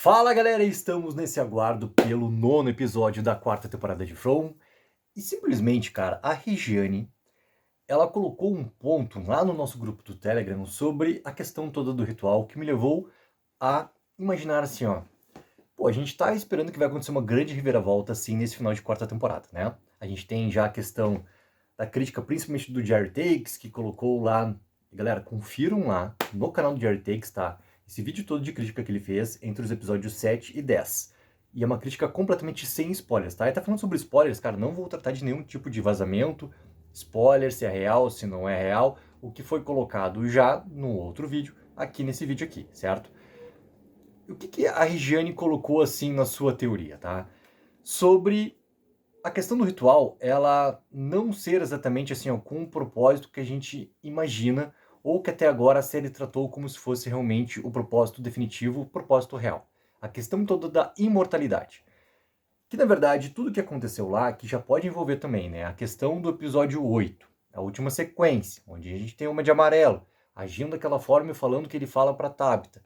Fala galera, estamos nesse aguardo pelo 9º episódio da 4ª temporada de From. E simplesmente, cara, a Regiane, ela colocou um ponto lá no nosso grupo do Telegram sobre a questão toda do ritual que me levou a imaginar assim, ó. Pô, a gente tá esperando que vai acontecer uma grande reviravolta assim nesse final de 4ª temporada, né? A gente tem já a questão da crítica principalmente do Jerry Takes, que colocou lá. Galera, confiram lá no canal do Jerry Takes, tá? Esse vídeo todo de crítica que ele fez entre os episódios 7 e 10. E é uma crítica completamente sem spoilers, tá? Ele tá falando sobre spoilers, cara, não vou tratar de nenhum tipo de vazamento, spoiler, se é real, se não é real, o que foi colocado já no outro vídeo, aqui nesse vídeo aqui, certo? O que a Regiane colocou assim na sua teoria, tá? Sobre a questão do ritual, ela não ser exatamente assim, ó, com o propósito que a gente imagina, ou que até agora a série tratou como se fosse realmente o propósito definitivo, o propósito real. A questão toda da imortalidade. Que na verdade, tudo que aconteceu lá, que já pode envolver também, né, a questão do episódio 8, a última sequência, onde a gente tem uma de amarelo, agindo daquela forma e falando que ele fala para Tabitha.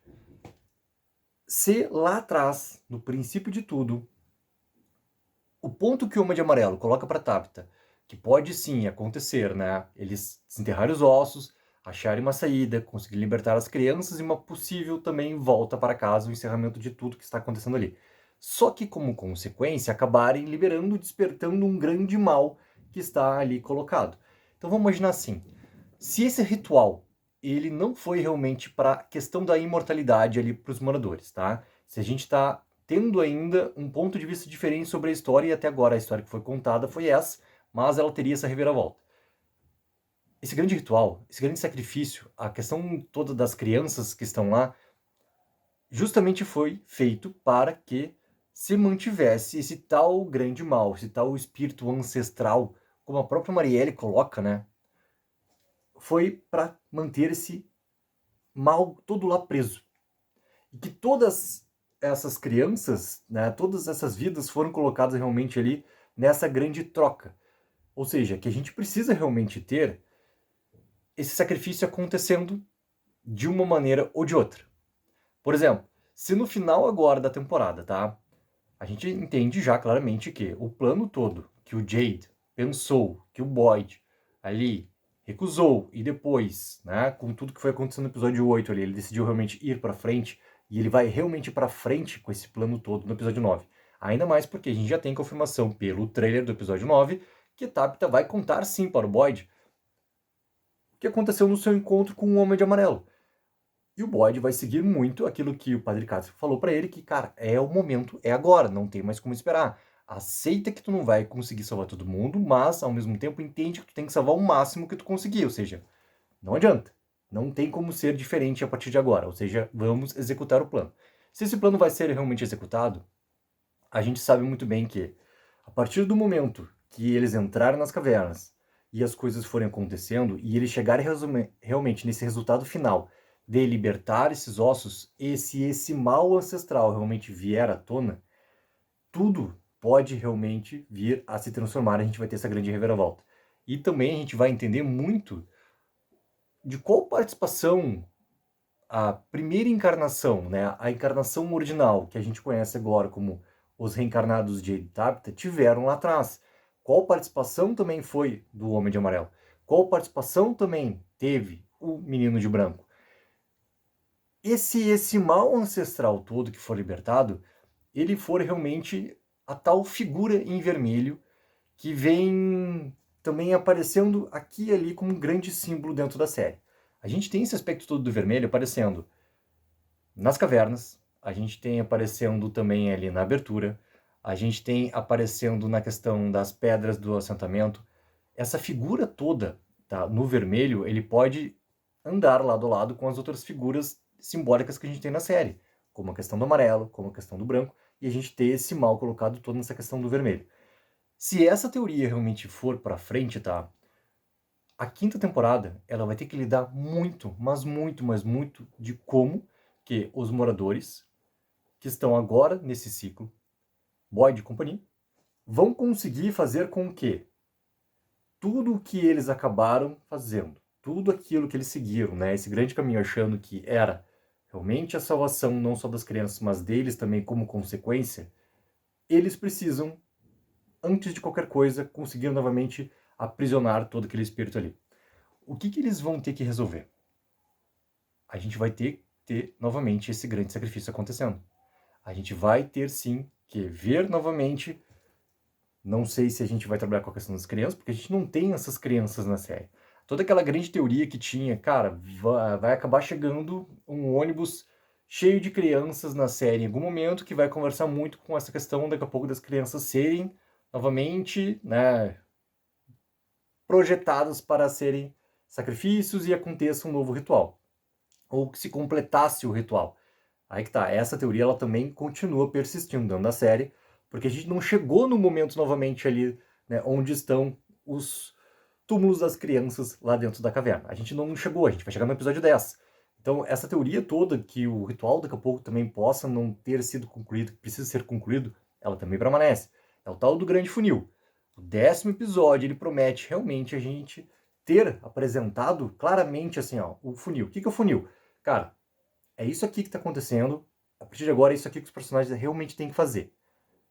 Se lá atrás, no princípio de tudo, o ponto que o Homem de Amarelo coloca para Tabitha, que pode sim acontecer, né? Eles desenterrarem os ossos, acharem uma saída, conseguir libertar as crianças e uma possível também volta para casa, o encerramento de tudo que está acontecendo ali. Só que como consequência acabarem liberando, despertando um grande mal que está ali colocado. Então vamos imaginar assim, se esse ritual ele não foi realmente para a questão da imortalidade ali para os moradores, tá? Se a gente está tendo ainda um ponto de vista diferente sobre a história, e até agora a história que foi contada foi essa, mas ela teria essa reviravolta. Esse grande ritual, esse grande sacrifício, a questão toda das crianças que estão lá, justamente foi feito para que se mantivesse esse tal grande mal, esse tal espírito ancestral, como a própria Marielle coloca, né? Foi para manter esse mal todo lá preso. E que todas essas crianças, né, todas essas vidas foram colocadas realmente ali nessa grande troca. Ou seja, que a gente precisa realmente ter esse sacrifício acontecendo de uma maneira ou de outra. Por exemplo, se no final agora da temporada, tá? A gente entende já claramente que o plano todo que o Jade pensou, que o Boyd ali recusou e depois, né, com tudo que foi acontecendo no episódio 8 ali, ele decidiu realmente ir para frente e ele vai realmente para frente com esse plano todo no episódio 9. Ainda mais porque a gente já tem confirmação pelo trailer do episódio 9 que Tabitha vai contar sim para o Boyd o que aconteceu no seu encontro com o Homem de Amarelo. E o Boyd vai seguir muito aquilo que o Padre Cássio falou para ele, que, cara, é o momento, é agora, não tem mais como esperar. Aceita que tu não vai conseguir salvar todo mundo, mas, ao mesmo tempo, entende que tu tem que salvar o máximo que tu conseguir, ou seja, não adianta. Não tem como ser diferente a partir de agora, ou seja, vamos executar o plano. Se esse plano vai ser realmente executado, a gente sabe muito bem que, a partir do momento que eles entrarem nas cavernas e as coisas forem acontecendo e eles chegarem realmente nesse resultado final de libertar esses ossos, e se esse mal ancestral realmente vier à tona, tudo pode realmente vir a se transformar, a gente vai ter essa grande reviravolta. E também a gente vai entender muito de qual participação a primeira encarnação, né, a encarnação original, que a gente conhece agora como os reencarnados de Tabitha, tiveram lá atrás. Qual participação também foi do Homem de Amarelo? Qual participação também teve o Menino de Branco? Esse mal ancestral todo que for libertado, ele for realmente a tal figura em vermelho que vem também aparecendo aqui e ali como um grande símbolo dentro da série. A gente tem esse aspecto todo do vermelho aparecendo nas cavernas, a gente tem aparecendo também ali na abertura, a gente tem aparecendo na questão das pedras do assentamento. Essa figura toda, tá, no vermelho, ele pode andar lado a lado com as outras figuras simbólicas que a gente tem na série, como a questão do amarelo, como a questão do branco, e a gente ter esse mal colocado todo nessa questão do vermelho. Se essa teoria realmente for para frente, tá? A 5ª temporada, ela vai ter que lidar muito, mas muito de como que os moradores que estão agora nesse ciclo, Boyd e companhia, vão conseguir fazer com que tudo o que eles acabaram fazendo, tudo aquilo que eles seguiram, né, esse grande caminho achando que era realmente a salvação não só das crianças, mas deles também como consequência, eles precisam, antes de qualquer coisa, conseguir novamente aprisionar todo aquele espírito ali. O que eles vão ter que resolver? A gente vai ter novamente esse grande sacrifício acontecendo. A gente vai ter sim que ver novamente. Não sei se a gente vai trabalhar com a questão das crianças, porque a gente não tem essas crianças na série. Toda aquela grande teoria que tinha, cara, vai acabar chegando um ônibus cheio de crianças na série em algum momento que vai conversar muito com essa questão daqui a pouco das crianças serem novamente, né, projetadas para serem sacrifícios e aconteça um novo ritual. Ou que se completasse o ritual. Aí que tá, essa teoria ela também continua persistindo dentro da série, porque a gente não chegou no momento novamente ali, né, onde estão os túmulos das crianças lá dentro da caverna. A gente não chegou, a gente vai chegar no episódio 10. Então, essa teoria toda que o ritual daqui a pouco também possa não ter sido concluído, que precisa ser concluído, ela também permanece. É o tal do grande funil. O 10º episódio, ele promete realmente a gente ter apresentado claramente assim, ó, o funil. O que é o funil? Cara, é isso aqui que está acontecendo, a partir de agora é isso aqui que os personagens realmente têm que fazer.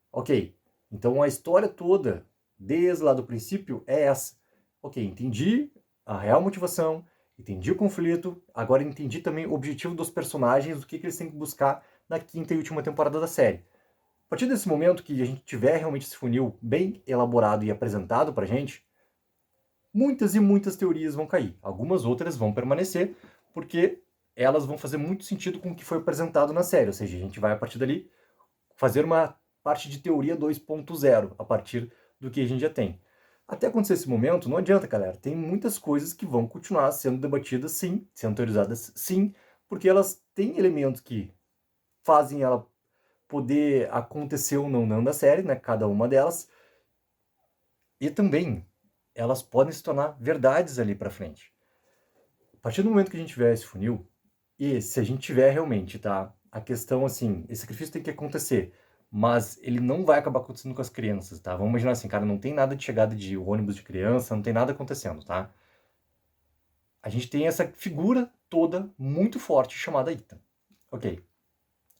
Ok, então a história toda, desde lá do princípio, é essa. Ok, entendi a real motivação, entendi o conflito, agora entendi também o objetivo dos personagens, o que eles têm que buscar na 5ª e última temporada da série. A partir desse momento que a gente tiver realmente esse funil bem elaborado e apresentado pra gente, muitas e muitas teorias vão cair. Algumas outras vão permanecer, porque elas vão fazer muito sentido com o que foi apresentado na série. Ou seja, a gente vai, a partir dali, fazer uma parte de teoria 2.0, a partir do que a gente já tem. Até acontecer esse momento, não adianta, galera. Tem muitas coisas que vão continuar sendo debatidas, sim, sendo teorizadas, sim, porque elas têm elementos que fazem ela poder acontecer ou não na série, né? Cada uma delas. E também elas podem se tornar verdades ali para frente. A partir do momento que a gente tiver esse funil, e se a gente tiver realmente, tá? A questão assim, esse sacrifício tem que acontecer, mas ele não vai acabar acontecendo com as crianças, tá? Vamos imaginar assim, cara, não tem nada de chegada de ônibus de criança, não tem nada acontecendo, tá? A gente tem essa figura toda muito forte chamada Ethan. Ok.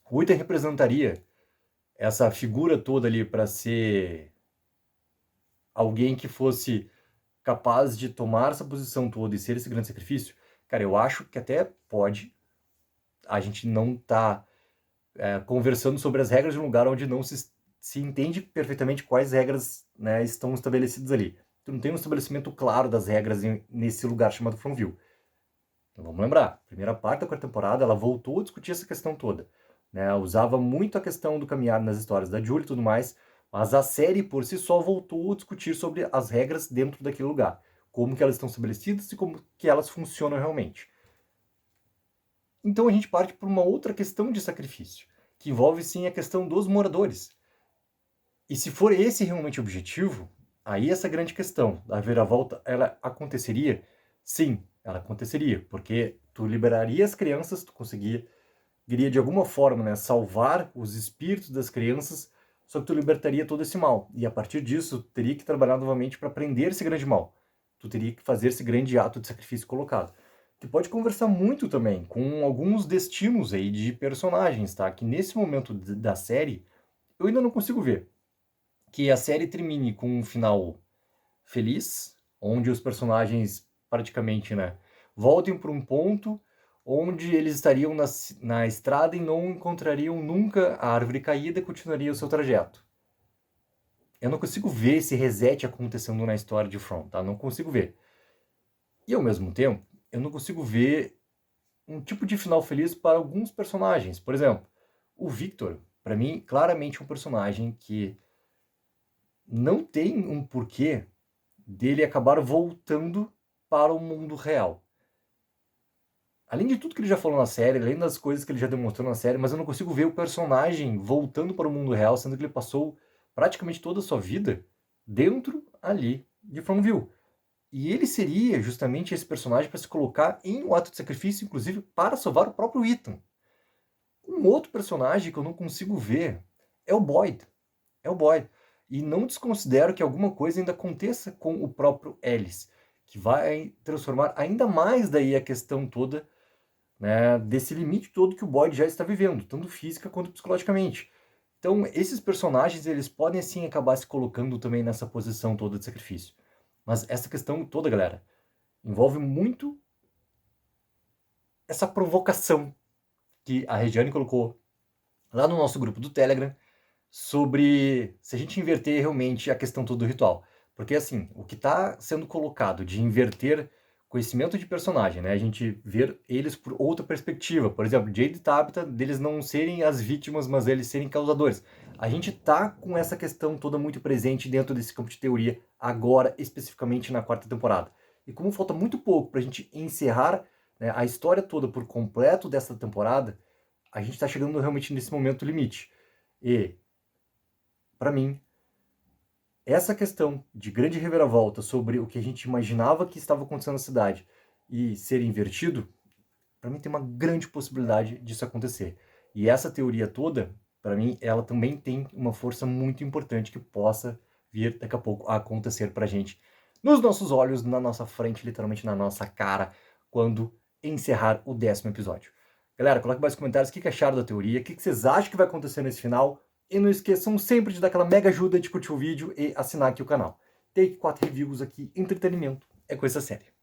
O Ethan representaria essa figura toda ali para ser alguém que fosse capaz de tomar essa posição toda e ser esse grande sacrifício. Cara, eu acho que até pode. A gente não tá conversando sobre as regras de um lugar onde não se entende perfeitamente quais regras, né, estão estabelecidas ali. Tu não tem um estabelecimento claro das regras nesse lugar chamado Fromville. Então vamos lembrar, primeira parte da 4ª temporada, ela voltou a discutir essa questão toda. Né? Usava muito a questão do caminhar nas histórias da Julie e tudo mais, mas a série por si só voltou a discutir sobre as regras dentro daquele lugar. Como que elas estão estabelecidas e como que elas funcionam realmente. Então a gente parte por uma outra questão de sacrifício, que envolve sim a questão dos moradores. E se for esse realmente o objetivo, aí essa grande questão da reviravolta, ela aconteceria? Sim, ela aconteceria, porque tu liberaria as crianças, tu conseguiria de alguma forma, né, salvar os espíritos das crianças, só que tu libertaria todo esse mal. E a partir disso, tu teria que trabalhar novamente para prender esse grande mal. Tu teria que fazer esse grande ato de sacrifício colocado. Tu pode conversar muito também com alguns destinos aí de personagens, tá? Que nesse momento da série, eu ainda não consigo ver que a série termine com um final feliz, onde os personagens praticamente, né, voltem para um ponto onde eles estariam na estrada e não encontrariam nunca a árvore caída e continuaria o seu trajeto. Eu não consigo ver esse reset acontecendo na história de From, tá? Não consigo ver. E ao mesmo tempo, eu não consigo ver um tipo de final feliz para alguns personagens. Por exemplo, o Victor, para mim, claramente um personagem que não tem um porquê dele acabar voltando para o mundo real. Além de tudo que ele já falou na série, além das coisas que ele já demonstrou na série, mas eu não consigo ver o personagem voltando para o mundo real, sendo que ele passou praticamente toda a sua vida dentro ali de Fromville. E ele seria justamente esse personagem para se colocar em um ato de sacrifício, inclusive para salvar o próprio Ethan. Um outro personagem que eu não consigo ver é o Boyd. É o Boyd. E não desconsidero que alguma coisa ainda aconteça com o próprio Ellis, que vai transformar ainda mais daí a questão toda né, desse limite todo que o Boyd já está vivendo, tanto física quanto psicologicamente. Então, esses personagens, eles podem, assim, acabar se colocando também nessa posição toda de sacrifício. Mas essa questão toda, galera, envolve muito essa provocação que a Regiane colocou lá no nosso grupo do Telegram, sobre se a gente inverter realmente a questão toda do ritual. Porque, assim, o que está sendo colocado de inverter conhecimento de personagem, né? A gente ver eles por outra perspectiva. Por exemplo, Jade e Tabitha, deles não serem as vítimas, mas eles serem causadores. A gente tá com essa questão toda muito presente dentro desse campo de teoria, agora, especificamente na quarta temporada. E como falta muito pouco pra gente encerrar, né, a história toda por completo dessa temporada, a gente tá chegando realmente nesse momento limite. E para mim, essa questão de grande reviravolta sobre o que a gente imaginava que estava acontecendo na cidade e ser invertido, para mim tem uma grande possibilidade disso acontecer. E essa teoria toda, para mim, ela também tem uma força muito importante que possa vir daqui a pouco a acontecer pra gente, nos nossos olhos, na nossa frente, literalmente na nossa cara, quando encerrar o 10º episódio. Galera, coloque mais comentários o que acharam da teoria, o que vocês acham que vai acontecer nesse final, e não esqueçam sempre de dar aquela mega ajuda de curtir o vídeo e assinar aqui o canal. Take 4 Reviews aqui, entretenimento é coisa séria.